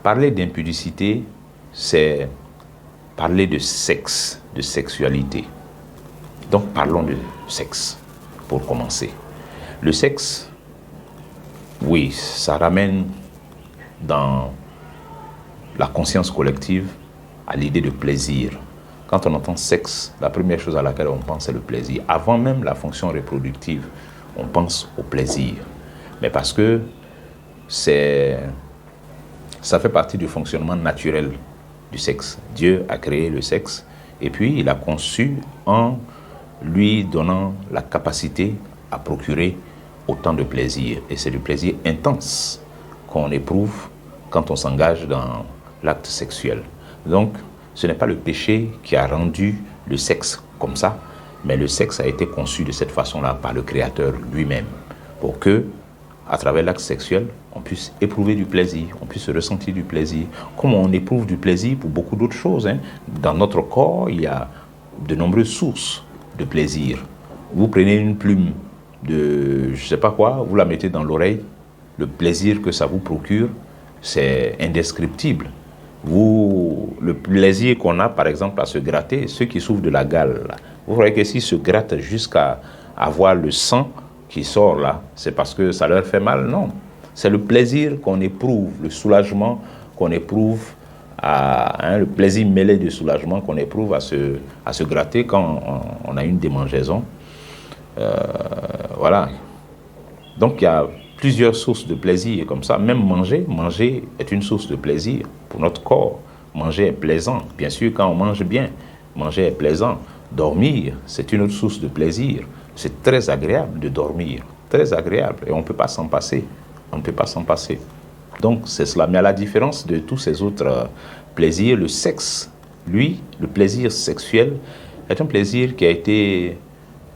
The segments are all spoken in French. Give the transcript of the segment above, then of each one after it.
Parler d'impudicité, c'est parler de sexe, de sexualité. Donc parlons de sexe, pour commencer. Le sexe, oui, ça ramène dans la conscience collective à l'idée de plaisir. Quand on entend sexe, la première chose à laquelle on pense, c'est le plaisir. Avant même la fonction reproductive, on pense au plaisir. Mais parce que ça fait partie du fonctionnement naturel du sexe. Dieu a créé le sexe et puis il a conçu en lui donnant la capacité à procurer autant de plaisir. Et c'est du plaisir intense qu'on éprouve quand on s'engage dans l'acte sexuel. Donc, ce n'est pas le péché qui a rendu le sexe comme ça, mais le sexe a été conçu de cette façon-là par le Créateur lui-même, pour que, à travers l'acte sexuel, on puisse éprouver du plaisir, on puisse ressentir du plaisir, comme on éprouve du plaisir pour beaucoup d'autres choses. Dans notre corps, il y a de nombreuses sources de plaisir. Vous prenez une plume de je ne sais pas quoi, vous la mettez dans l'oreille, le plaisir que ça vous procure, c'est indescriptible. Le plaisir qu'on a, par exemple, à se gratter, ceux qui souffrent de la gale, là, vous voyez que s'ils se grattent jusqu'à avoir le sang qui sort là, c'est parce que ça leur fait mal? Non. C'est le plaisir qu'on éprouve, le soulagement qu'on éprouve, le plaisir mêlé de soulagement qu'on éprouve à se gratter quand on a une démangeaison. Voilà. Donc il y a plusieurs sources de plaisir comme ça. Même manger est une source de plaisir pour notre corps. Manger est plaisant. Bien sûr, quand on mange bien, manger est plaisant. Dormir, c'est une autre source de plaisir. C'est très agréable de dormir. Très agréable. Et on ne peut pas s'en passer. On ne peut pas s'en passer. Donc c'est cela. Mais à la différence de tous ces autres plaisirs, le sexe, lui, le plaisir sexuel, est un plaisir qui a été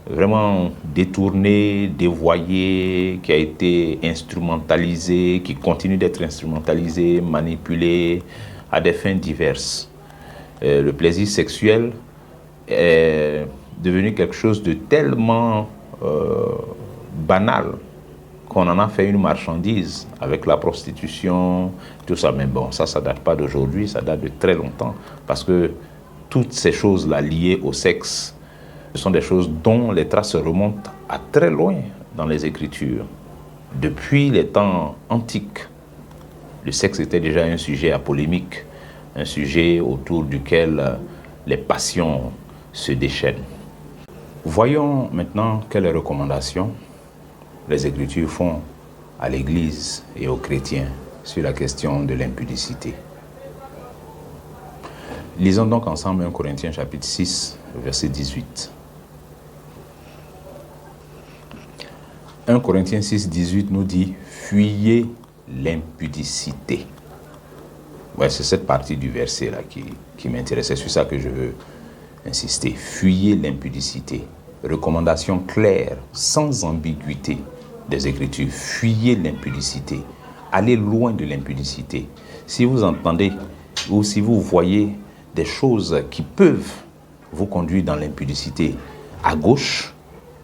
vraiment détourné, dévoyé, qui a été instrumentalisé, qui continue d'être instrumentalisé, manipulé à des fins diverses. Le plaisir sexuel est devenu quelque chose de tellement banal qu'on en a fait une marchandise avec la prostitution, tout ça. Mais bon, ça date pas d'aujourd'hui, ça date de très longtemps, parce que toutes ces choses-là liées au sexe, ce sont des choses dont les traces remontent à très loin dans les Écritures. Depuis les temps antiques, le sexe était déjà un sujet à polémique, un sujet autour duquel les passions se déchaînent. Voyons maintenant quelles recommandations les Écritures font à l'Église et aux chrétiens sur la question de l'impudicité. Lisons donc ensemble 1 Corinthiens chapitre 6, verset 18. 1 Corinthiens 6, 18 nous dit « Fuyez l'impudicité ». Ouais, c'est cette partie du verset là qui m'intéresse. C'est sur ça que je veux insister. Fuyez l'impudicité. Recommandation claire, sans ambiguïté des Écritures. Fuyez l'impudicité. Allez loin de l'impudicité. Si vous entendez ou si vous voyez des choses qui peuvent vous conduire dans l'impudicité à gauche,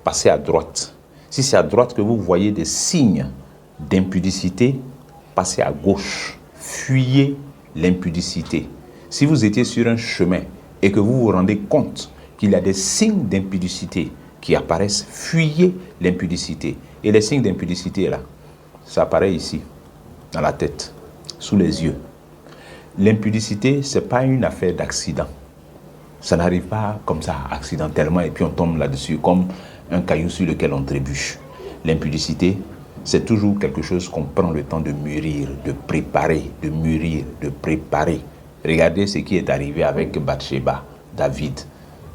passez à droite. Si c'est à droite que vous voyez des signes d'impudicité, passez à gauche. Fuyez l'impudicité. Si vous étiez sur un chemin et que vous vous rendez compte qu'il y a des signes d'impudicité qui apparaissent, fuyez l'impudicité. Et les signes d'impudicité, là, ça apparaît ici, dans la tête, sous les yeux. L'impudicité, ce n'est pas une affaire d'accident. Ça n'arrive pas comme ça, accidentellement, et puis on tombe là-dessus, comme un caillou sur lequel on trébuche. L'impudicité, c'est toujours quelque chose qu'on prend le temps de mûrir, de préparer, de mûrir, de préparer. Regardez ce qui est arrivé avec Bathsheba, David.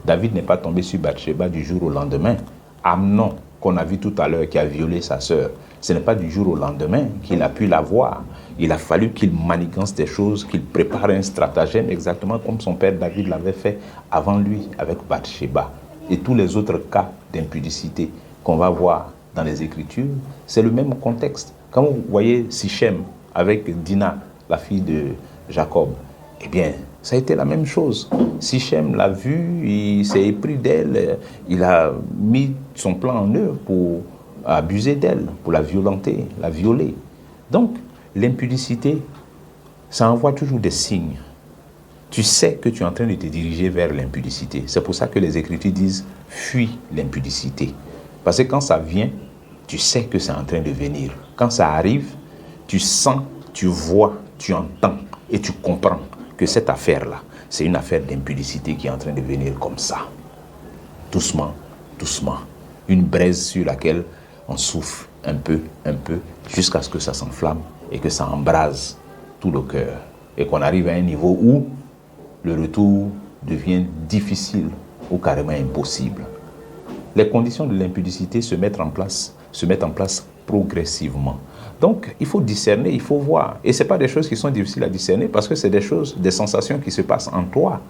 David n'est pas tombé sur Bathsheba du jour au lendemain. Amnon, qu'on a vu tout à l'heure, qui a violé sa sœur, ce n'est pas du jour au lendemain qu'il a pu la voir. Il a fallu qu'il manigance des choses, qu'il prépare un stratagème exactement comme son père David l'avait fait avant lui avec Bathsheba. Et tous les autres cas d'impudicité qu'on va voir dans les Écritures, c'est le même contexte. Quand vous voyez Sichem avec Dina, la fille de Jacob, eh bien, ça a été la même chose. Sichem l'a vue, il s'est épris d'elle, il a mis son plan en œuvre pour abuser d'elle, pour la violenter, la violer. Donc, l'impudicité ça envoie toujours des signes. Tu sais que tu es en train de te diriger vers l'impudicité. C'est pour ça que les Écritures disent « fuis l'impudicité ». Parce que quand ça vient, tu sais que c'est en train de venir. Quand ça arrive, tu sens, tu vois, tu entends et tu comprends que cette affaire-là, c'est une affaire d'impudicité qui est en train de venir comme ça. Doucement, doucement. Une braise sur laquelle on souffle un peu, jusqu'à ce que ça s'enflamme et que ça embrase tout le cœur. Et qu'on arrive à un niveau où le retour devient difficile ou carrément impossible. Les conditions de l'impudicité se mettent en place progressivement. Donc, il faut discerner, il faut voir. Et ce n'est pas des choses qui sont difficiles à discerner parce que c'est des choses, des sensations qui se passent en toi.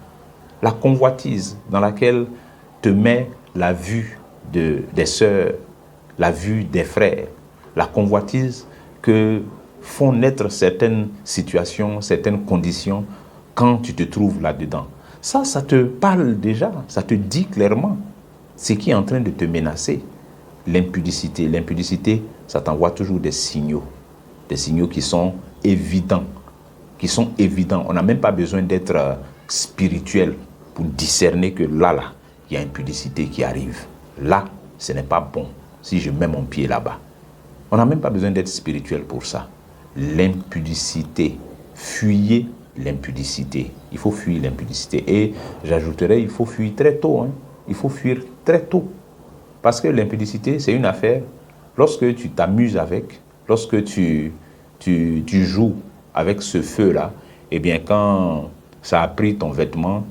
La convoitise dans laquelle te met la vue des sœurs, la vue des frères, la convoitise que font naître certaines situations, certaines conditions quand tu te trouves là-dedans. Ça te parle déjà, ça te dit clairement ce qui est en train de te menacer. L'impudicité. L'impudicité, ça t'envoie toujours des signaux qui sont évidents. On n'a même pas besoin d'être spirituel pour discerner que là, il y a impudicité qui arrive. Là, ce n'est pas bon si je mets mon pied là-bas. On n'a même pas besoin d'être spirituel pour ça. L'impudicité. Fuyez l'impudicité. Il faut fuir l'impudicité. Et j'ajouterais, il faut fuir très tôt. Il faut fuir très tôt. Parce que l'impudicité, c'est une affaire, lorsque tu t'amuses avec, lorsque tu joues avec ce feu-là, eh bien, quand ça a pris ton vêtement,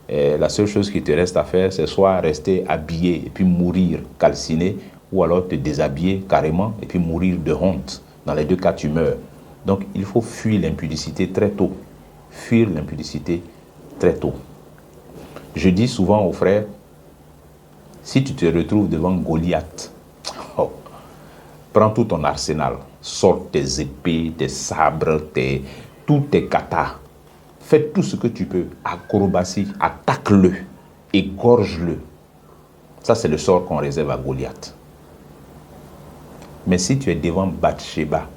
la seule chose qui te reste à faire, c'est soit rester habillé et puis mourir calciné, ou alors te déshabiller carrément et puis mourir de honte. Dans les deux cas, tu meurs. Donc, il faut fuir l'impudicité très tôt. Fuir l'impudicité très tôt. Je dis souvent aux frères, si tu te retrouves devant Goliath, prends tout ton arsenal, sors tes épées, tes sabres, tous tes katas, fais tout ce que tu peux, acrobatie, attaque-le, égorge-le. Ça, c'est le sort qu'on réserve à Goliath. Mais si tu es devant Bathsheba,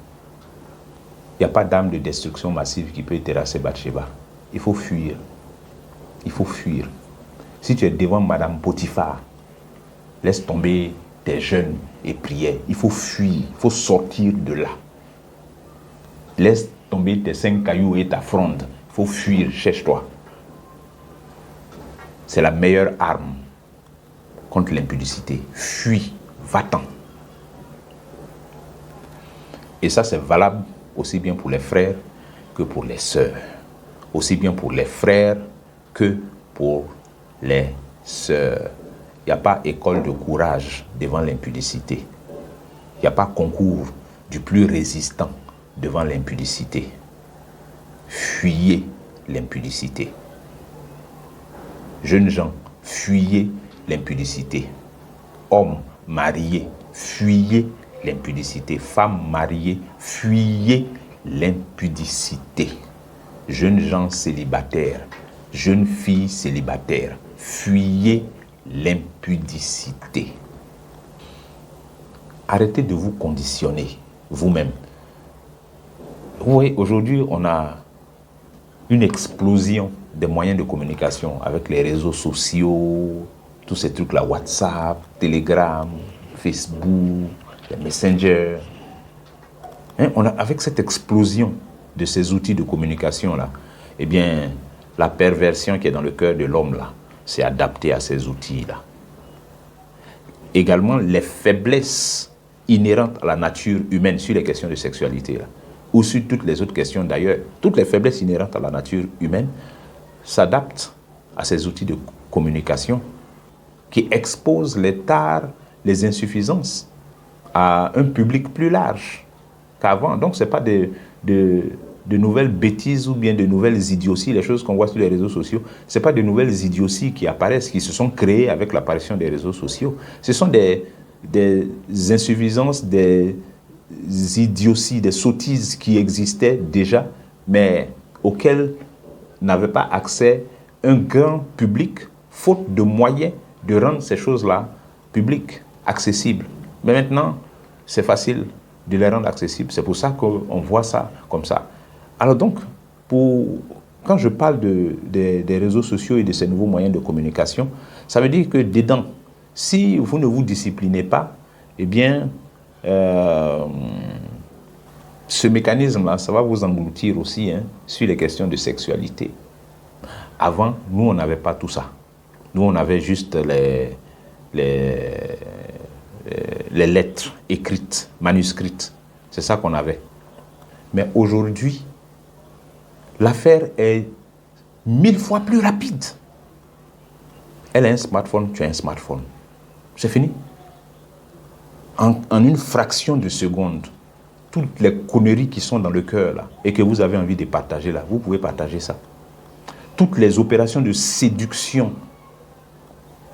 il n'y a pas d'arme de destruction massive qui peut terrasser Bathsheba. Il faut fuir. Il faut fuir. Si tu es devant Madame Potiphar, laisse tomber tes jeûnes et prières. Il faut fuir, il faut sortir de là. Laisse tomber tes 5 cailloux et ta fronde. Il faut fuir, cherche-toi. C'est la meilleure arme contre l'impudicité. Fuis, va-t'en. Et ça, c'est valable aussi bien pour les frères que pour les sœurs. Aussi bien pour les frères que pour les sœurs. Il n'y a pas école de courage devant l'impudicité. Il n'y a pas concours du plus résistant devant l'impudicité. Fuyez l'impudicité. Jeunes gens, fuyez l'impudicité. Hommes mariés, fuyez l'impudicité. Femmes mariées, fuyez l'impudicité. Jeunes gens célibataires, jeunes filles célibataires, fuyez l'impudicité. Arrêtez de vous conditionner vous-même. Vous voyez, aujourd'hui, on a une explosion des moyens de communication avec les réseaux sociaux, tous ces trucs-là, WhatsApp, Telegram, Facebook, les Messenger. Avec cette explosion de ces outils de communication-là, eh bien, la perversion qui est dans le cœur de l'homme-là s'est adaptée à ces outils-là. Également, les faiblesses inhérentes à la nature humaine sur les questions de sexualité, là, ou sur toutes les autres questions d'ailleurs, toutes les faiblesses inhérentes à la nature humaine s'adaptent à ces outils de communication qui exposent les tares, les insuffisances à un public plus large qu'avant. Donc, ce n'est pas de nouvelles bêtises ou bien de nouvelles idioties, les choses qu'on voit sur les réseaux sociaux. Ce n'est pas de nouvelles idioties qui apparaissent, qui se sont créées avec l'apparition des réseaux sociaux. Ce sont des insuffisances, des idioties, des sottises qui existaient déjà, mais auxquelles n'avait pas accès un grand public, faute de moyens de rendre ces choses-là publiques, accessibles. Mais maintenant, c'est facile de les rendre accessibles. C'est pour ça qu'on voit ça comme ça. Alors donc, Quand je parle des réseaux sociaux et de ces nouveaux moyens de communication, ça veut dire que dedans, si vous ne vous disciplinez pas, eh bien, ce mécanisme-là, ça va vous engloutir aussi sur les questions de sexualité. Avant, nous, on n'avait pas tout ça. Nous, on avait juste les lettres écrites, manuscrites. C'est ça qu'on avait. Mais aujourd'hui, l'affaire est 1000 fois plus rapide. Elle a un smartphone, tu as un smartphone. C'est fini. En une fraction de seconde, toutes les conneries qui sont dans le cœur là, et que vous avez envie de partager là, vous pouvez partager ça. Toutes les opérations de séduction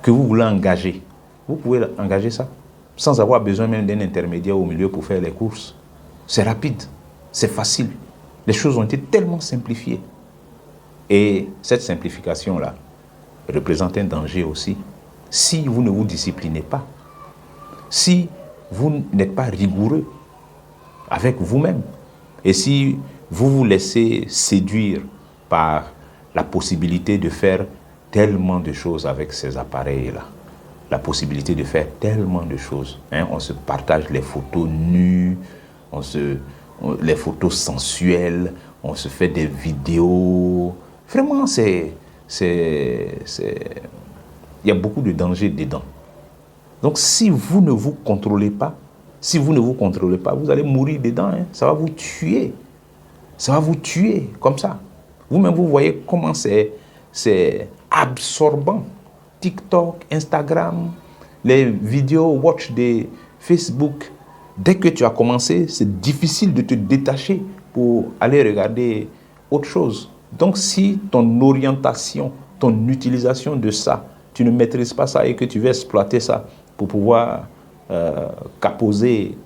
que vous voulez engager, vous pouvez engager ça, sans avoir besoin même d'un intermédiaire au milieu pour faire les courses. C'est rapide, c'est facile. Les choses ont été tellement simplifiées. Et cette simplification-là représente un danger aussi. Si vous ne vous disciplinez pas, si vous n'êtes pas rigoureux avec vous-même, et si vous vous laissez séduire par la possibilité de faire tellement de choses avec ces appareils-là, la possibilité de faire tellement de choses. On se partage les photos nues, les photos sensuelles, on se fait des vidéos. Vraiment, il y a beaucoup de dangers dedans. Donc, si vous ne vous contrôlez pas, vous allez mourir dedans. Ça va vous tuer. Ça va vous tuer comme ça. Vous-même, vous voyez comment c'est absorbant. TikTok, Instagram, les vidéos watch de Facebook. Dès que tu as commencé, c'est difficile de te détacher pour aller regarder autre chose. Donc, si ton orientation, ton utilisation de ça, tu ne maîtrises pas ça et que tu veux exploiter ça pour pouvoir caposer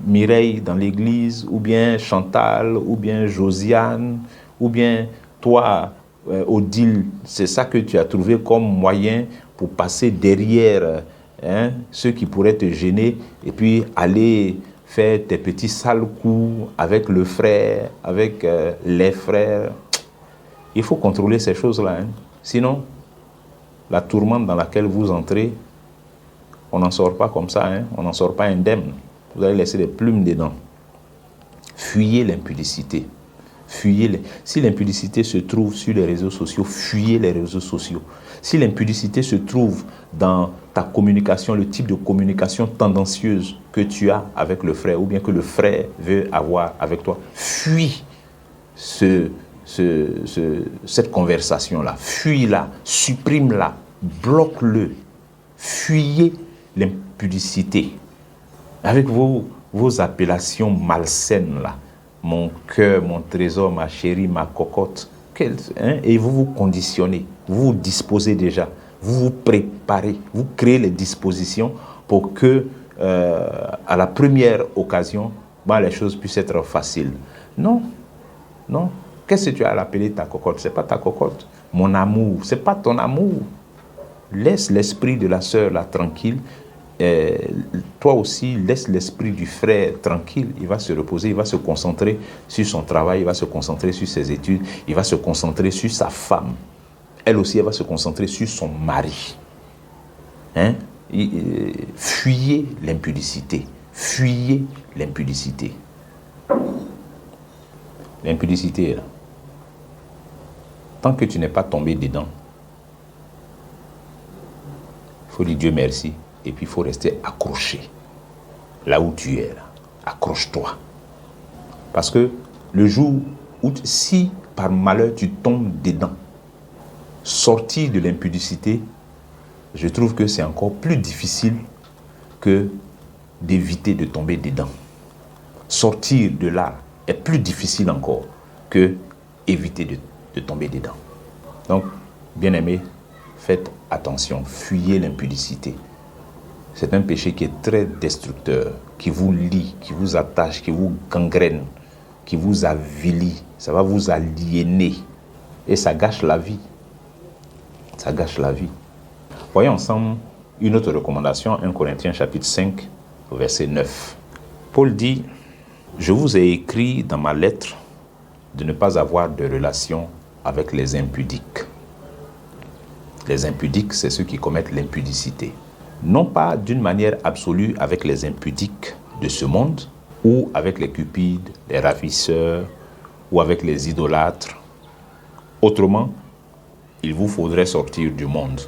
Mireille dans l'église, ou bien Chantal, ou bien Josiane, ou bien toi, Odile, c'est ça que tu as trouvé comme moyen pour passer derrière ceux qui pourraient te gêner et puis aller faire tes petits sales coups avec le frère, avec les frères. Il faut contrôler ces choses-là. Sinon, la tourmente dans laquelle vous entrez, on n'en sort pas comme ça. On n'en sort pas indemne. Vous allez laisser des plumes dedans. Fuyez l'impudicité. Si l'impudicité se trouve sur les réseaux sociaux, fuyez les réseaux sociaux. Si l'impudicité se trouve dans ta communication, le type de communication tendancieuse que tu as avec le frère, ou bien que le frère veut avoir avec toi, fuis cette conversation-là. Fuis-la, supprime-la, bloque-le. Fuyez l'impudicité. Avec vos appellations malsaines là. Mon cœur, mon trésor, ma chérie, ma cocotte. Et vous vous conditionnez, vous vous disposez déjà, vous vous préparez, vous créez les dispositions pour que, à la première occasion, les choses puissent être faciles. Non. Qu'est-ce que tu as à appeler ta cocotte? Ce n'est pas ta cocotte. Mon amour, ce n'est pas ton amour. Laisse l'esprit de la sœur là tranquille. Toi aussi, laisse l'esprit du frère tranquille. Il va se reposer, il va se concentrer sur son travail, il va se concentrer sur ses études, il va se concentrer sur sa femme. Elle aussi, elle va se concentrer sur son mari. Fuyez l'impudicité. Fuyez l'impudicité. L'impudicité, là. Tant que tu n'es pas tombé dedans, il faut dire Dieu merci. Et puis, il faut rester accroché. Là où tu es, là. Accroche-toi. Parce que le jour où, si par malheur tu tombes dedans, sortir de l'impudicité, je trouve que c'est encore plus difficile que d'éviter de tomber dedans. Sortir de là est plus difficile encore que éviter de tomber dedans. Donc, bien-aimés, faites attention, fuyez l'impudicité. C'est un péché qui est très destructeur, qui vous lie, qui vous attache, qui vous gangrène, qui vous avilit. Ça va vous aliéner. Et ça gâche la vie. Ça gâche la vie. Voyons ensemble une autre recommandation, 1 Corinthiens chapitre 5, verset 9. Paul dit, « Je vous ai écrit dans ma lettre de ne pas avoir de relation avec les impudiques. Les impudiques, c'est ceux qui commettent l'impudicité. Non pas d'une manière absolue avec les impudiques de ce monde, ou avec les cupides, les ravisseurs, ou avec les idolâtres. Autrement, il vous faudrait sortir du monde.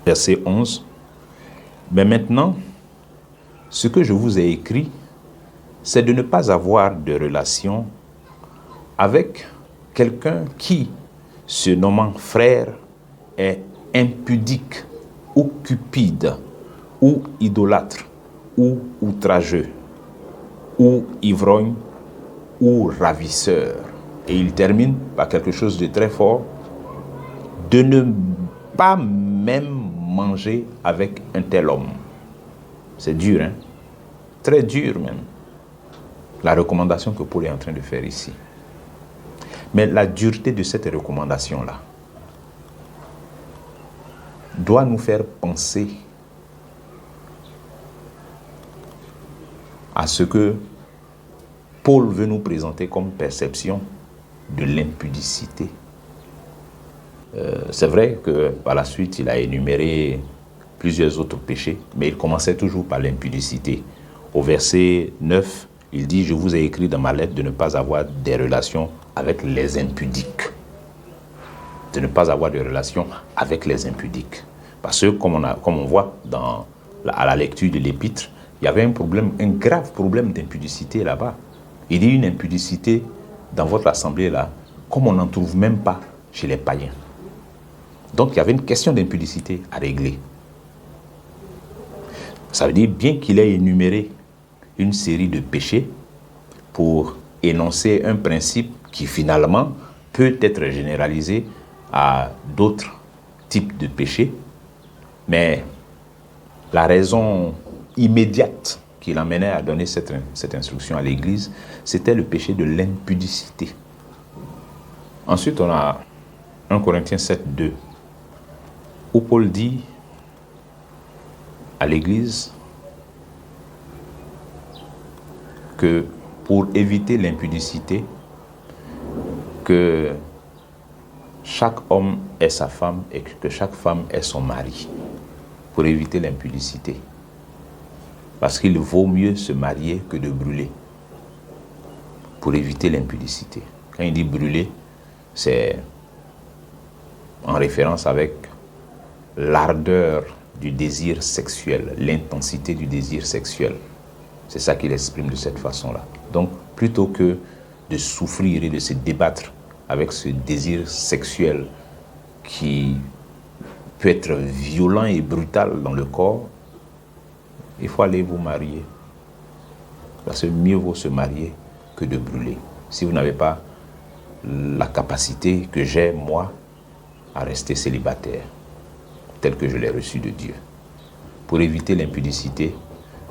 Verset 11. Mais maintenant, ce que je vous ai écrit, c'est de ne pas avoir de relation avec quelqu'un qui, se nommant frère, est impudique, ou cupide, ou idolâtre, ou outrageux, ou ivrogne, ou ravisseur. Et il termine par quelque chose de très fort, de ne pas même manger avec un tel homme. C'est dur, hein? Très dur même. La recommandation que Paul est en train de faire ici. Mais la dureté de cette recommandation-là doit nous faire penser à ce que Paul veut nous présenter comme perception de l'impudicité. C'est vrai que par la suite, il a énuméré plusieurs autres péchés, mais il commençait toujours par l'impudicité. Au verset 9, il dit « Je vous ai écrit dans ma lettre de ne pas avoir des relations avec les impudiques. » De ne pas avoir de relations avec les impudiques. Parce que, comme on voit à la lecture de l'épître, il y avait un grave problème d'impudicité là-bas. Il dit une impudicité dans votre assemblée là, comme on n'en trouve même pas chez les païens. Donc il y avait une question d'impudicité à régler. Ça veut dire, bien qu'il ait énuméré une série de péchés pour énoncer un principe qui finalement peut être généralisé à d'autres types de péchés, mais la raison immédiate qui l'amenait à donner cette instruction à l'Église, c'était le péché de l'impudicité. Ensuite, on a 1 Corinthiens 7, 2, où Paul dit à l'Église que pour éviter l'impudicité, que chaque homme est sa femme et que chaque femme est son mari, pour éviter l'impudicité. Parce qu'il vaut mieux se marier que de brûler, pour éviter l'impudicité. Quand il dit brûler, c'est en référence avec l'ardeur du désir sexuel, l'intensité du désir sexuel. C'est ça qu'il exprime de cette façon-là. Donc, plutôt que de souffrir et de se débattre avec ce désir sexuel qui peut être violent et brutal dans le corps, il faut aller vous marier. Parce que mieux vaut se marier que de brûler. Si vous n'avez pas la capacité que j'ai, moi, à rester célibataire, tel que je l'ai reçu de Dieu. Pour éviter l'impudicité,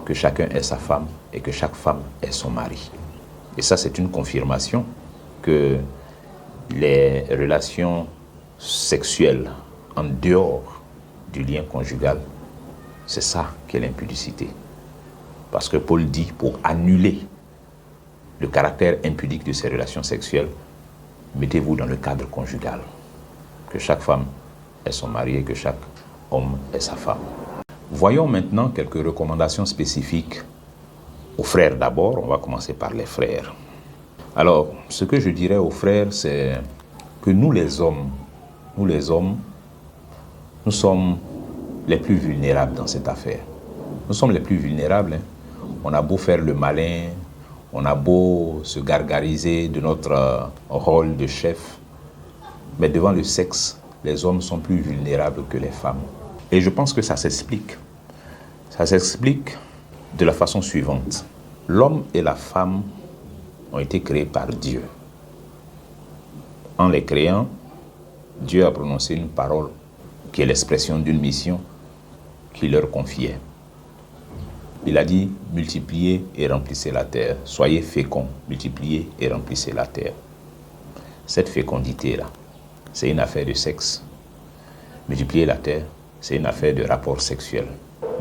que chacun ait sa femme et que chaque femme ait son mari. Et ça, c'est une confirmation que les relations sexuelles en dehors du lien conjugal, c'est ça qu'est l'impudicité. Parce que Paul dit, pour annuler le caractère impudique de ces relations sexuelles, mettez-vous dans le cadre conjugal. Que chaque femme ait son mari et que chaque homme ait sa femme. Voyons maintenant quelques recommandations spécifiques aux frères d'abord. On va commencer par les frères. Alors, ce que je dirais aux frères, c'est que nous les hommes, nous sommes les plus vulnérables dans cette affaire. Nous sommes les plus vulnérables. On a beau faire le malin, on a beau se gargariser de notre rôle de chef, mais devant le sexe, les hommes sont plus vulnérables que les femmes. Et je pense que ça s'explique. Ça s'explique de la façon suivante. L'homme et la femme ont été créés par Dieu. En les créant, Dieu a prononcé une parole qui est l'expression d'une mission qu'il leur confiait. Il a dit, multipliez et remplissez la terre. Soyez féconds, multipliez et remplissez la terre. Cette fécondité-là, c'est une affaire de sexe. Multiplier la terre, c'est une affaire de rapport sexuel.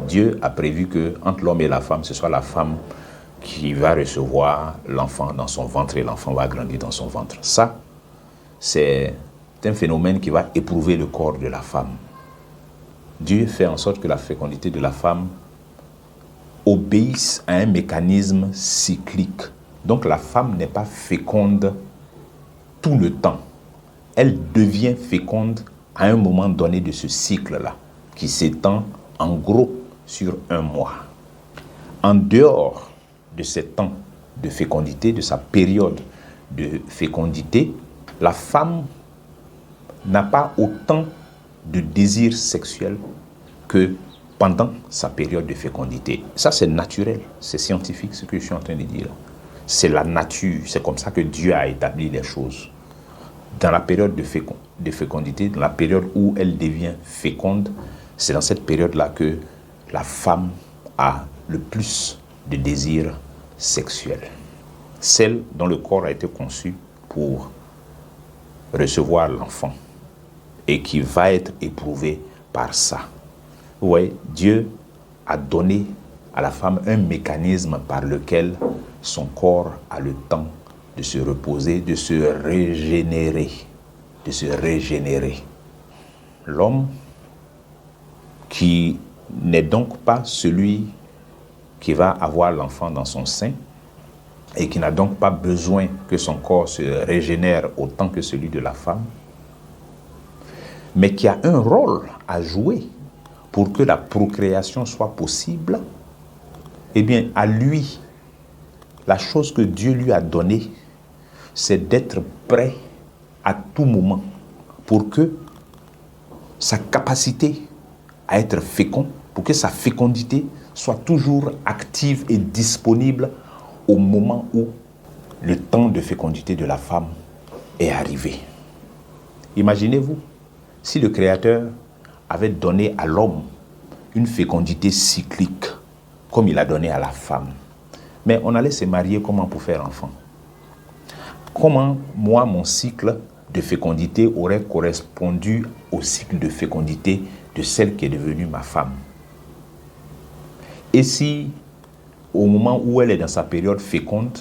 Dieu a prévu que entre l'homme et la femme, ce soit la femme qui va recevoir l'enfant dans son ventre et l'enfant va grandir dans son ventre. Ça, c'est un phénomène qui va éprouver le corps de la femme. Dieu fait en sorte que la fécondité de la femme obéisse à un mécanisme cyclique. Donc la femme n'est pas féconde tout le temps. Elle devient féconde à un moment donné de ce cycle-là, qui s'étend en gros sur 1 mois. En dehors de ce temps de fécondité, de sa période de fécondité, la femme n'a pas autant de désir sexuel que pendant sa période de fécondité. Ça, c'est naturel, c'est scientifique ce que je suis en train de dire. C'est la nature, c'est comme ça que Dieu a établi les choses. Dans la période de fécondité, dans la période où elle devient féconde, c'est dans cette période-là que la femme a le plus de désirs sexuels. Celle dont le corps a été conçu pour recevoir l'enfant et qui va être éprouvé par ça. Vous voyez, Dieu a donné à la femme un mécanisme par lequel son corps a le temps de se reposer, de se régénérer, L'homme qui n'est donc pas celui qui va avoir l'enfant dans son sein et qui n'a donc pas besoin que son corps se régénère autant que celui de la femme, mais qui a un rôle à jouer pour que la procréation soit possible, eh bien, à lui, la chose que Dieu lui a donnée, c'est d'être prêt à tout moment pour que sa capacité à être fécond, pour que sa fécondité soit toujours active et disponible au moment où le temps de fécondité de la femme est arrivé. Imaginez-vous, si le Créateur avait donné à l'homme une fécondité cyclique, comme il a donné à la femme, mais on allait se marier comment pour faire enfant? Comment moi, mon cycle de fécondité aurait correspondu au cycle de fécondité de celle qui est devenue ma femme? Et si, au moment où elle est dans sa période féconde,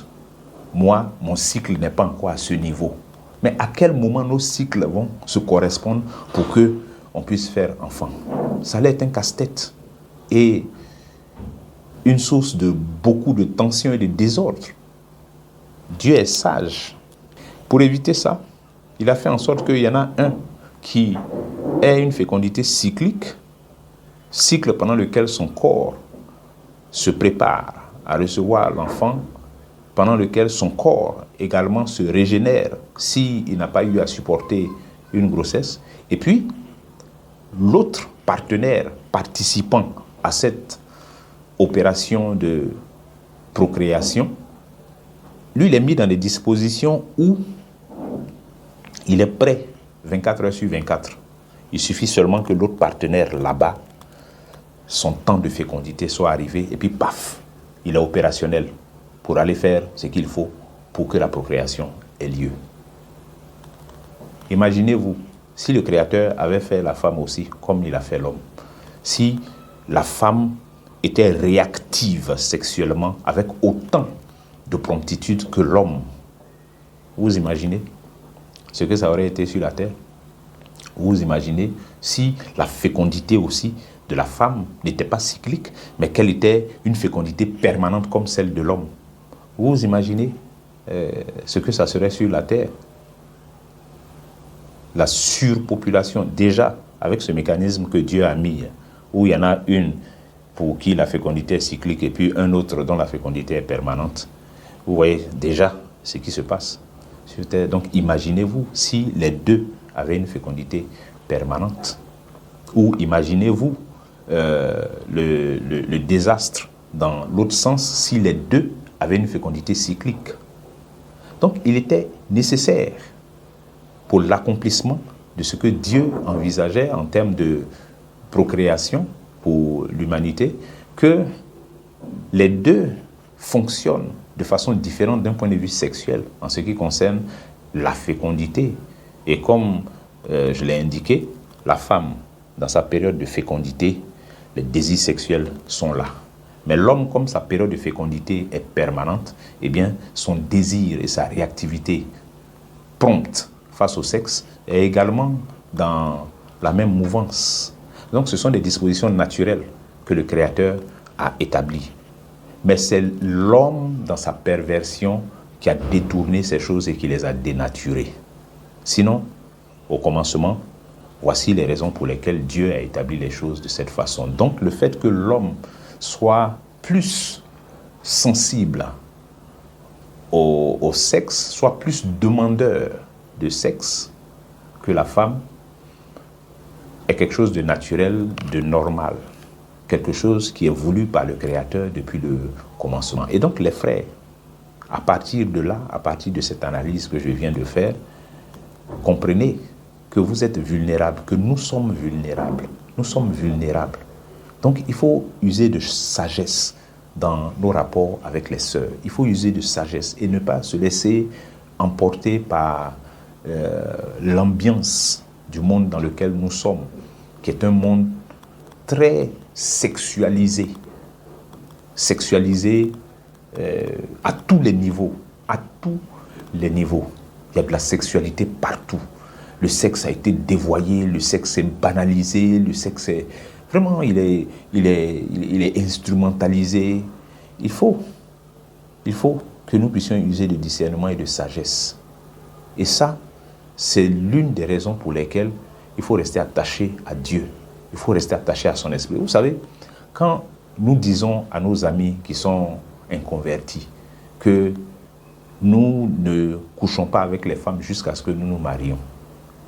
moi, mon cycle n'est pas encore à ce niveau? Mais à quel moment nos cycles vont se correspondre pour qu'on puisse faire enfant? Ça allait être un casse-tête et une source de beaucoup de tensions et de désordre. Dieu est sage. Pour éviter ça, il a fait en sorte qu'il y en a un qui ait une fécondité cyclique, cycle pendant lequel son corps se prépare à recevoir l'enfant, pendant lequel son corps également se régénère s'il n'a pas eu à supporter une grossesse. Et puis, l'autre partenaire participant à cette opération de procréation, lui, il est mis dans des dispositions où il est prêt 24 heures sur 24. Il suffit seulement que l'autre partenaire là-bas, son temps de fécondité soit arrivé et puis paf, il est opérationnel pour aller faire ce qu'il faut pour que la procréation ait lieu. Imaginez-vous, si le Créateur avait fait la femme aussi comme il a fait l'homme, si la femme était réactive sexuellement avec autant de promptitude que l'homme, vous imaginez ce que ça aurait été sur la terre? Vous imaginez si la fécondité aussi de la femme n'était pas cyclique, mais qu'elle était une fécondité permanente comme celle de l'homme? Vous imaginez ce que ça serait sur la terre? La surpopulation, déjà, avec ce mécanisme que Dieu a mis, où il y en a une pour qui la fécondité est cyclique et puis un autre dont la fécondité est permanente. Vous voyez déjà ce qui se passe sur Terre. Donc imaginez-vous si les deux avaient une fécondité permanente. Ou imaginez-vous le désastre dans l'autre sens si les deux avaient une fécondité cyclique. Donc il était nécessaire pour l'accomplissement de ce que Dieu envisageait en termes de procréation pour l'humanité, que les deux fonctionnent de façon différente d'un point de vue sexuel en ce qui concerne la fécondité. Et comme je l'ai indiqué, la femme, dans sa période de fécondité, les désirs sexuels sont là. Mais l'homme, comme sa période de fécondité est permanente, eh bien, son désir et sa réactivité prompte face au sexe est également dans la même mouvance. Donc, ce sont des dispositions naturelles que le Créateur a établies. Mais c'est l'homme, dans sa perversion, qui a détourné ces choses et qui les a dénaturées. Sinon, au commencement, voici les raisons pour lesquelles Dieu a établi les choses de cette façon. Donc, le fait que l'homme soit plus sensible au sexe, soit plus demandeur de sexe que la femme, est quelque chose de naturel, de normal. Quelque chose qui est voulu par le Créateur depuis le commencement. Et donc, les frères, à partir de là, à partir de cette analyse que je viens de faire, comprenez que vous êtes vulnérables, que nous sommes vulnérables. Nous sommes vulnérables. Donc, il faut user de sagesse dans nos rapports avec les sœurs. Il faut user de sagesse et ne pas se laisser emporter par l'ambiance du monde dans lequel nous sommes, qui est un monde très sexualisé. Sexualisé à tous les niveaux. À tous les niveaux. Il y a de la sexualité partout. Le sexe a été dévoyé, le sexe est banalisé, le sexe est... Vraiment, il est instrumentalisé. Il faut que nous puissions user de discernement et de sagesse. Et ça, c'est l'une des raisons pour lesquelles il faut rester attaché à Dieu. Il faut rester attaché à son esprit. Vous savez, quand nous disons à nos amis qui sont inconvertis que nous ne couchons pas avec les femmes jusqu'à ce que nous nous marions,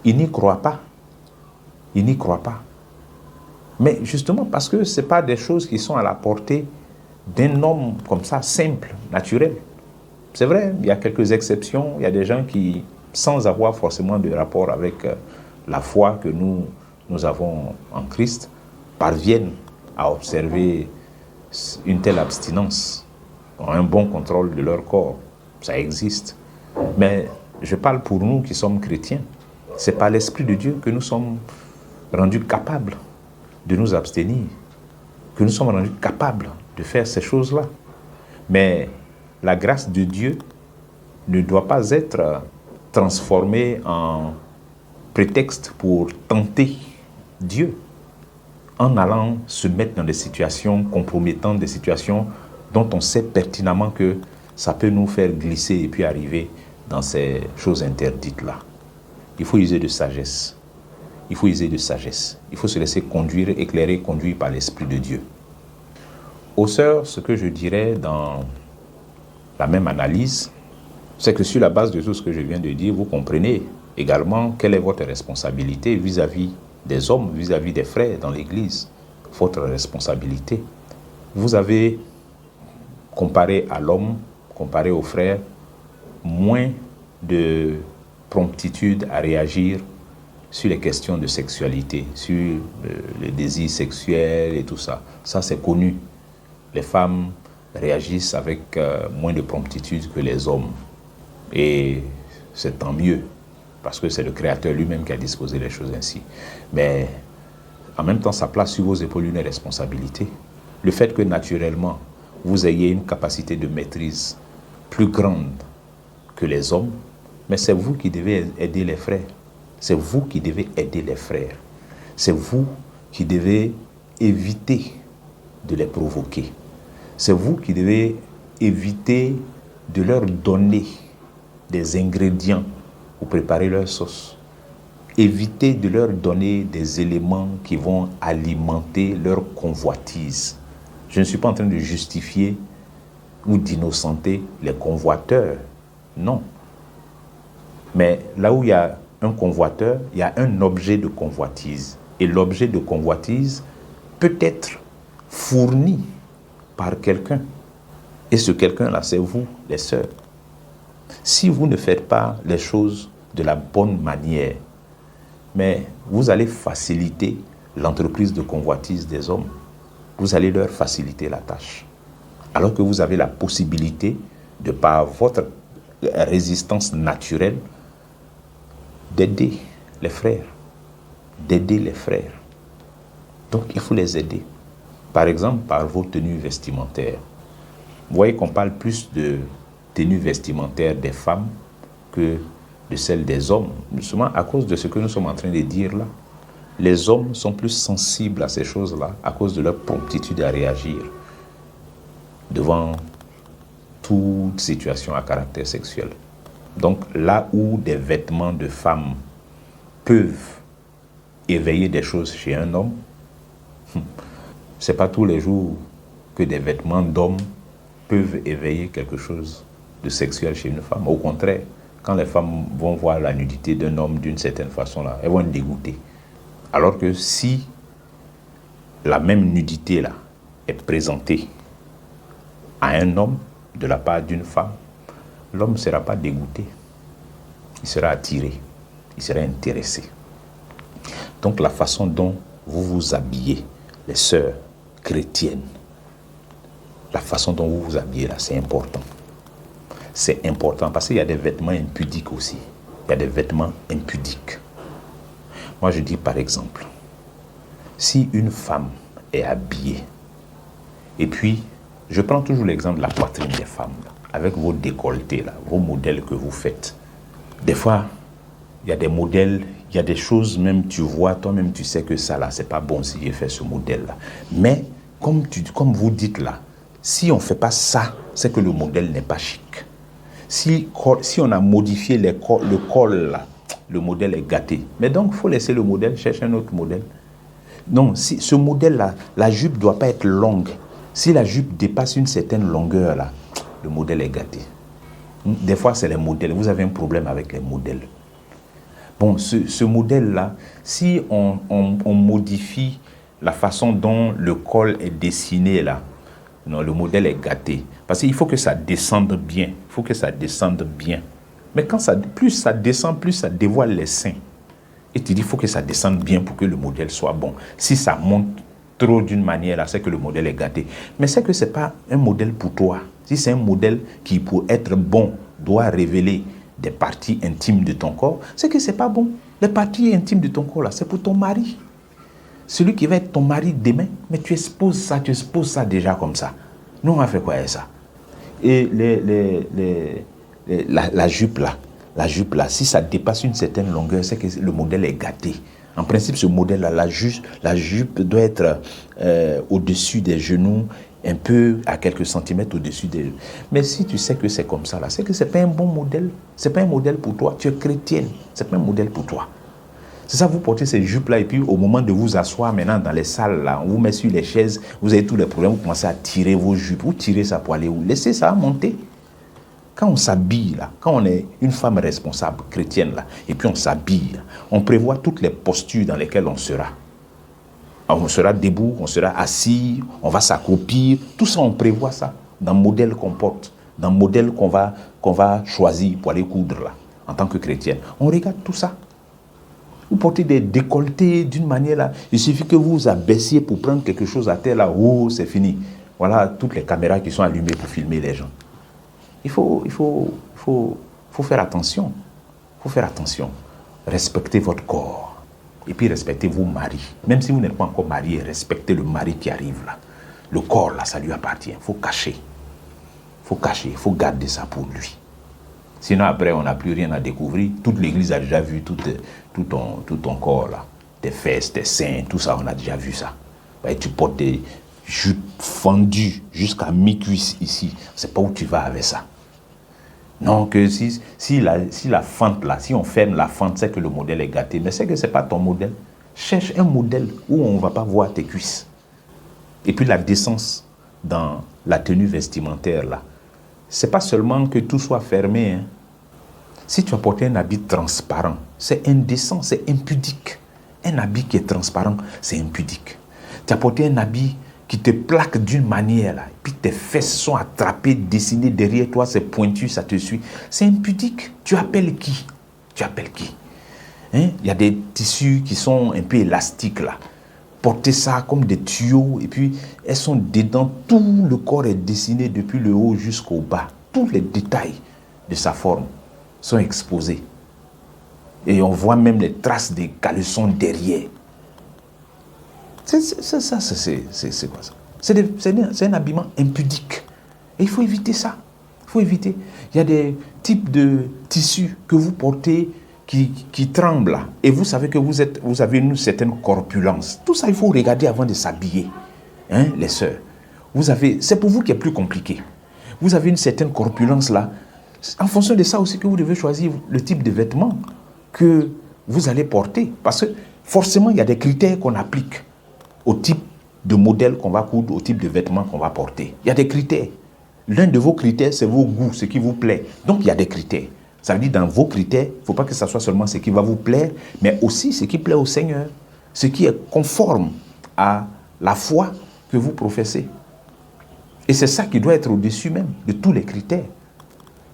ils n'y croient pas. Ils n'y croient pas. Mais justement parce que ce n'est pas des choses qui sont à la portée d'un homme comme ça, simple, naturel. C'est vrai, il y a quelques exceptions. Il y a des gens qui, sans avoir forcément de rapport avec la foi que nous avons en Christ, parviennent à observer une telle abstinence, ont un bon contrôle de leur corps. Ça existe. Mais je parle pour nous qui sommes chrétiens. C'est par l'Esprit de Dieu que nous sommes rendus capables de nous abstenir, que nous sommes rendus capables de faire ces choses-là. Mais la grâce de Dieu ne doit pas être transformée en prétexte pour tenter Dieu en allant se mettre dans des situations compromettantes, des situations dont on sait pertinemment que ça peut nous faire glisser et puis arriver dans ces choses interdites-là. Il faut user de sagesse. Il faut user de sagesse. Il faut se laisser conduire, éclairer, conduire par l'Esprit de Dieu. Aux sœurs, ce que je dirais dans la même analyse, c'est que sur la base de tout ce que je viens de dire, vous comprenez également quelle est votre responsabilité vis-à-vis des hommes, vis-à-vis des frères dans l'Église. Votre responsabilité. Vous avez, comparé à l'homme, comparé aux frères, moins de promptitude à réagir sur les questions de sexualité, sur le désir sexuel et tout ça. Ça, c'est connu. Les femmes réagissent avec moins de promptitude que les hommes. Et c'est tant mieux, parce que c'est le Créateur lui-même qui a disposé les choses ainsi. Mais en même temps, ça place sur vos épaules une responsabilité. Le fait que naturellement, vous ayez une capacité de maîtrise plus grande que les hommes, mais c'est vous qui devez aider les frères. C'est vous qui devez aider les frères. C'est vous qui devez éviter de les provoquer. C'est vous qui devez éviter de leur donner des ingrédients pour préparer leur sauce. Évitez de leur donner des éléments qui vont alimenter leur convoitise. Je ne suis pas en train de justifier ou d'innocenter les convoiteurs. Non. Mais là où il y a un convoiteur, il y a un objet de convoitise. Et l'objet de convoitise peut être fourni par quelqu'un. Et ce quelqu'un-là, c'est vous, les sœurs. Si vous ne faites pas les choses de la bonne manière, mais vous allez faciliter l'entreprise de convoitise des hommes. Vous allez leur faciliter la tâche. Alors que vous avez la possibilité, de par votre résistance naturelle, d'aider les frères. D'aider les frères. Donc, il faut les aider. Par exemple, par vos tenues vestimentaires. Vous voyez qu'on parle plus de tenues vestimentaires des femmes que de celles des hommes, justement à cause de ce que nous sommes en train de dire là. Les hommes sont plus sensibles à ces choses-là à cause de leur promptitude à réagir devant toute situation à caractère sexuel. Donc là où des vêtements de femmes peuvent éveiller des choses chez un homme, c'est pas tous les jours que des vêtements d'hommes peuvent éveiller quelque chose de sexuel chez une femme. Au contraire, quand les femmes vont voir la nudité d'un homme d'une certaine façon, là, elles vont être dégoûtées. Alors que si la même nudité là est présentée à un homme de la part d'une femme, l'homme ne sera pas dégoûté. Il sera attiré, il sera intéressé. Donc la façon dont vous vous habillez, les sœurs chrétiennes, la façon dont vous vous habillez là, c'est important. C'est important parce qu'il y a des vêtements impudiques aussi. Il y a des vêtements impudiques. Moi, je dis par exemple, si une femme est habillée, et puis, je prends toujours l'exemple de la poitrine des femmes, là, avec vos décolletés, là, vos modèles que vous faites. Des fois, il y a des modèles, il y a des choses, même tu vois, toi-même tu sais que ça là, c'est pas bon si j'ai fait ce modèle-là. Mais, comme vous dites là, si on ne fait pas ça, c'est que le modèle n'est pas chic. Si on a modifié le col là, le modèle est gâté. Mais donc, il faut laisser le modèle, chercher un autre modèle. Non, si ce modèle-là, la jupe ne doit pas être longue. Si la jupe dépasse une certaine longueur, là, le modèle est gâté. Des fois, c'est les modèles. Vous avez un problème avec les modèles. Bon, ce modèle-là, si on modifie la façon dont le col est dessiné, là, non, le modèle est gâté. Parce qu'il faut que ça descende bien. Il faut que ça descende bien. Mais plus ça descend, plus ça dévoile les seins. Et tu dis, il faut que ça descende bien pour que le modèle soit bon. Si ça monte trop d'une manière, là, c'est que le modèle est gâté. Mais c'est que ce n'est pas un modèle pour toi. Si c'est un modèle qui, pour être bon, doit révéler des parties intimes de ton corps, c'est que ce n'est pas bon. Les parties intimes de ton corps, là, c'est pour ton mari. Celui qui va être ton mari demain, mais tu exposes ça déjà comme ça. Nous, on a fait quoi avec ça? Et la jupe là, si ça dépasse une certaine longueur, c'est que le modèle est gâté. En principe, ce modèle-là, la jupe doit être au-dessus des genoux, un peu à quelques centimètres au-dessus des genoux. Mais si tu sais que c'est comme ça, là, c'est que ce n'est pas un bon modèle. Ce n'est pas un modèle pour toi. Tu es chrétienne. Ce n'est pas un modèle pour toi. C'est ça, vous portez ces jupes-là et puis au moment de vous asseoir maintenant dans les salles, là, on vous met sur les chaises, vous avez tous les problèmes, vous commencez à tirer vos jupes. Vous tirez ça pour aller où? Laissez ça monter. Quand on s'habille, là, quand on est une femme responsable, chrétienne, là, et puis on s'habille, on prévoit toutes les postures dans lesquelles on sera. On sera debout, on sera assis, on va s'accroupir. Tout ça, on prévoit ça dans le modèle qu'on porte, dans le modèle qu'on va choisir pour aller coudre, là, en tant que chrétienne. On regarde tout ça. Vous portez des décolletés d'une manière là. Il suffit que vous vous abaissiez pour prendre quelque chose à terre là. Oh, c'est fini. Voilà toutes les caméras qui sont allumées pour filmer les gens. Il faut faire attention. Il faut faire attention. Respectez votre corps. Et puis respectez vos maris. Même si vous n'êtes pas encore marié, respectez le mari qui arrive là. Le corps là, ça lui appartient. Il faut cacher. Il faut cacher. Il faut garder ça pour lui. Sinon, après, on n'a plus rien à découvrir. Toute l'église a déjà vu tout ton corps, là. Tes fesses, tes seins, tout ça, on a déjà vu ça. Et tu portes des jupes fendues jusqu'à mi-cuisse ici. C'est pas où tu vas avec ça. Non, que si la fente, là, si on ferme la fente, c'est que le modèle est gâté. Mais c'est que ce n'est pas ton modèle. Cherche un modèle où on ne va pas voir tes cuisses. Et puis la décence dans la tenue vestimentaire, là. C'est pas seulement que tout soit fermé. Hein. Si tu as porté un habit transparent, c'est indécent, c'est impudique. Un habit qui est transparent, c'est impudique. Tu as porté un habit qui te plaque d'une manière, là, et puis tes fesses sont attrapées, dessinées derrière toi, c'est pointu, ça te suit. C'est impudique. Tu appelles qui? Tu appelles qui? Hein? Il y a des tissus qui sont un peu élastiques, là. Porter ça comme des tuyaux et puis elles sont dedans, tout le corps est dessiné depuis le haut jusqu'au bas. Tous les détails de sa forme sont exposés. Et on voit même les traces des caleçons derrière. C'est quoi ça? C'est un habillement impudique. Et il faut éviter ça. Il faut éviter. Il y a des types de tissus que vous portez qui tremblent. Et vous savez que vous avez une certaine corpulence. Tout ça, il faut regarder avant de s'habiller. Hein, les sœurs. C'est pour vous qui est plus compliqué. Vous avez une certaine corpulence là. En fonction de ça aussi que vous devez choisir le type de vêtements que vous allez porter. Parce que forcément, il y a des critères qu'on applique au type de modèle qu'on va coudre, au type de vêtements qu'on va porter. Il y a des critères. L'un de vos critères, c'est vos goûts, ce qui vous plaît. Donc, il y a des critères. Ça veut dire dans vos critères, il ne faut pas que ce soit seulement ce qui va vous plaire, mais aussi ce qui plaît au Seigneur, ce qui est conforme à la foi que vous professez. Et c'est ça qui doit être au-dessus même de tous les critères.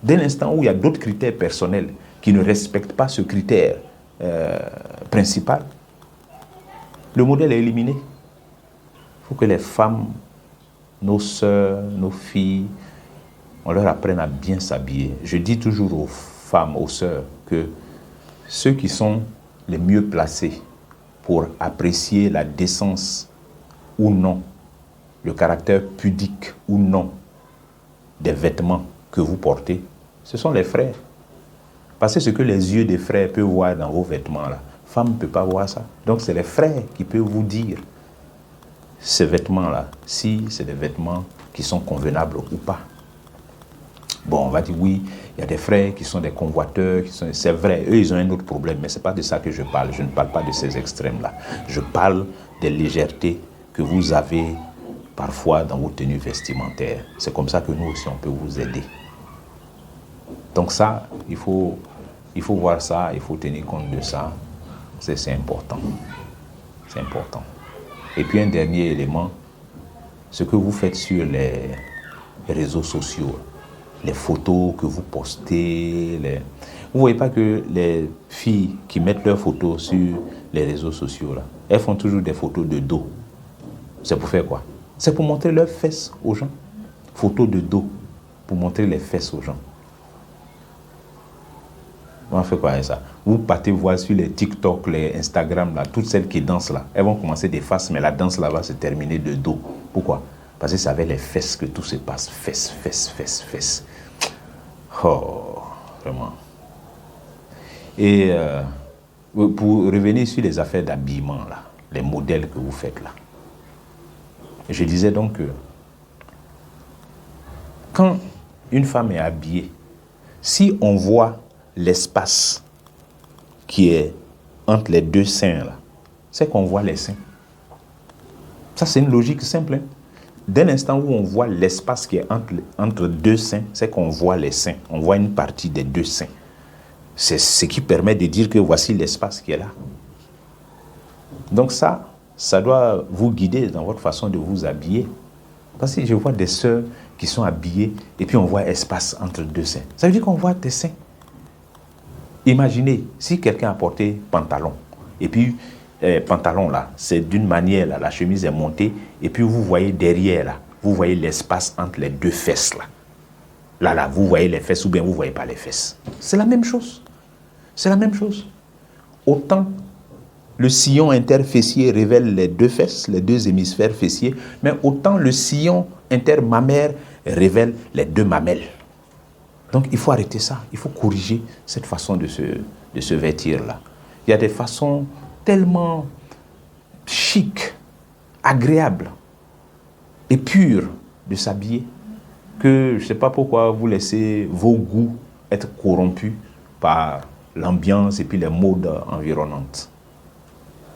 Dès l'instant où il y a d'autres critères personnels qui ne respectent pas ce critère principal, le modèle est éliminé. Il faut que les femmes, nos sœurs, nos filles, on leur apprenne à bien s'habiller. Je dis toujours aux femmes, aux sœurs, que ceux qui sont les mieux placés pour apprécier la décence ou non, le caractère pudique ou non des vêtements que vous portez, ce sont les frères. Parce que ce que les yeux des frères peuvent voir dans vos vêtements, là, femme ne peut pas voir ça. Donc c'est les frères qui peuvent vous dire ces vêtements-là, si c'est des vêtements qui sont convenables ou pas. Bon, on va dire oui, il y a des frères qui sont des convoiteurs, c'est vrai, eux ils ont un autre problème, mais ce n'est pas de ça que je parle. Je ne parle pas de ces extrêmes-là. Je parle des légèretés que vous avez parfois dans vos tenues vestimentaires. C'est comme ça que nous aussi on peut vous aider. Donc ça, il faut voir ça, il faut tenir compte de ça. C'est important. C'est important. Et puis un dernier élément, ce que vous faites sur les réseaux sociaux, les photos que vous postez. Vous ne voyez pas que les filles qui mettent leurs photos sur les réseaux sociaux, là, elles font toujours des photos de dos. C'est pour faire quoi? C'est pour montrer leurs fesses aux gens. Photos de dos, pour montrer les fesses aux gens. On fait quoi avec ça? Vous partez voir sur les TikTok, les Instagram, là, toutes celles qui dansent là, elles vont commencer des faces, mais la danse là va se terminer de dos. Pourquoi? Parce que c'est avec les fesses que tout se passe. Fesses, fesses, fesses, fesses. Oh, vraiment. Et pour revenir sur les affaires d'habillement, là, les modèles que vous faites là, je disais donc que quand une femme est habillée, si on voit l'espace qui est entre les deux seins, là, c'est qu'on voit les seins. Ça, c'est une logique simple. Hein? Dès l'instant où on voit l'espace qui est entre deux seins, c'est qu'on voit les seins. On voit une partie des deux seins. C'est ce qui permet de dire que voici l'espace qui est là. Donc ça doit vous guider dans votre façon de vous habiller. Parce que je vois des sœurs qui sont habillées et puis on voit espace entre deux seins. Ça veut dire qu'on voit tes seins. Imaginez, si quelqu'un a porté pantalon, et puis pantalon là, c'est d'une manière là, la chemise est montée, et puis vous voyez derrière là, vous voyez l'espace entre les deux fesses là. Là, vous voyez les fesses ou bien vous ne voyez pas les fesses. C'est la même chose. C'est la même chose. Autant le sillon interfessier révèle les deux fesses, les deux hémisphères fessiers, mais autant le sillon intermammaire révèle les deux mamelles. Donc il faut arrêter ça, il faut corriger cette façon de se vêtir-là. Il y a des façons tellement chic, agréables et pures de s'habiller que je ne sais pas pourquoi vous laissez vos goûts être corrompus par l'ambiance et puis les modes environnantes.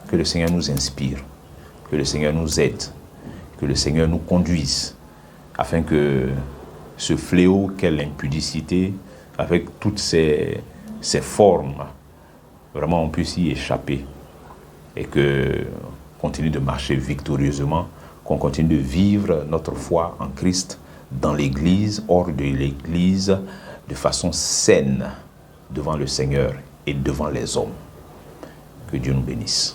Que le Seigneur nous inspire, que le Seigneur nous aide, que le Seigneur nous conduise afin que ce fléau qu'est l'impudicité, avec toutes ces formes, vraiment on puisse y échapper et que continue de marcher victorieusement, qu'on continue de vivre notre foi en Christ dans l'Église, hors de l'Église, de façon saine devant le Seigneur et devant les hommes. Que Dieu nous bénisse.